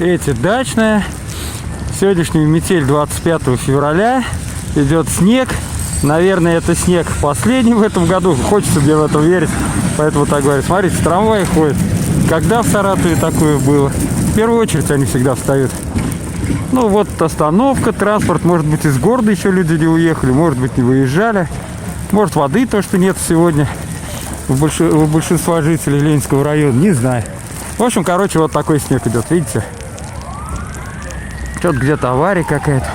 Третья дачная. Сегодняшняя метель 25 февраля. Идет снег. Наверное, это снег последний в этом году. Хочется мне в это верить. Поэтому так говорю. Смотрите, трамваи ходят. Когда в Саратове такое было? В первую очередь они всегда встают. Ну вот остановка, транспорт. Может быть, из города еще люди не уехали. Может быть, не выезжали. Может, воды то, что нет сегодня у большинства жителей Ленинского района. Не знаю. В общем, короче, вот такой снег идет. Видите? Что-то где-то авария какая-то.